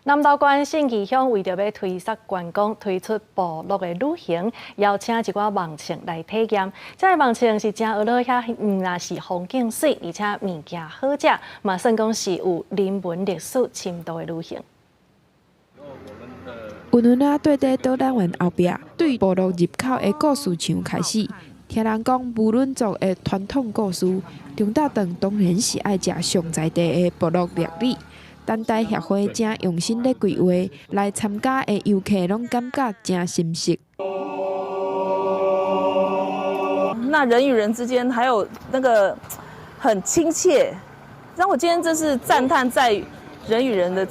南投县信义乡为着要推广观光，推出部落的旅行，邀请一寡网青来体验。这个网青是真学到遐，若是风景水，而且物件好食，嘛算讲是有人文历史深度的旅行。云云啊，对在导览员后壁，对部落入口的故事墙开始。听人讲，无论族的传统故事，中大顿当然是爱食上在地的部落料理。等待协会正用心咧规划，来参加的游客拢感觉真新鲜。那人与人之间还有那个很亲切，让我今天真是赞叹在人与人的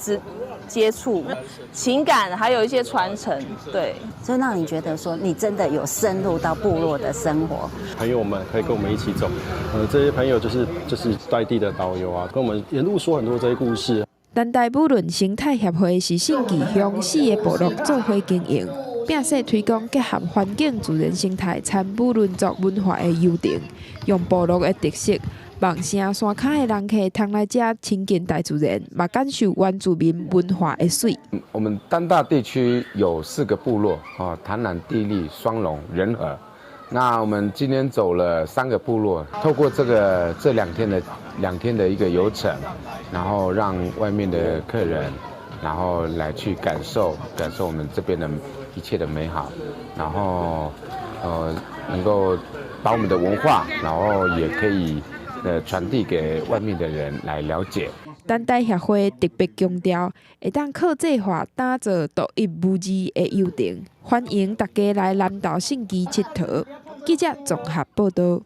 接触、情感，还有一些传承，对，所以让你觉得说你真的有深入到部落的生活。朋友们可以跟我们一起走，这些朋友就是在地的导游啊，跟我们沿路说很多这些故事。等待武仑生态协会是信义乡4个部落做伙经营，并且推广结合环境自然生态参武仑族文化的优点，用部落的特色。望城山脚的人客通来这亲近大自然，嘛感受原住民文化的水。我们丹大地区有4个部落啊，潭南、地利、双龙、仁和。那我们今天走了3个部落，透过这2天的一个游程，然后让外面的客人，然后来去感受我们这边的一切的美好，然后能够把我们的文化，然后也可以传递给外面的人来了解。等待协会特别强调，会当客制化打造独一无二的优点，欢迎大家来南投信义佚佗。记者综合报道。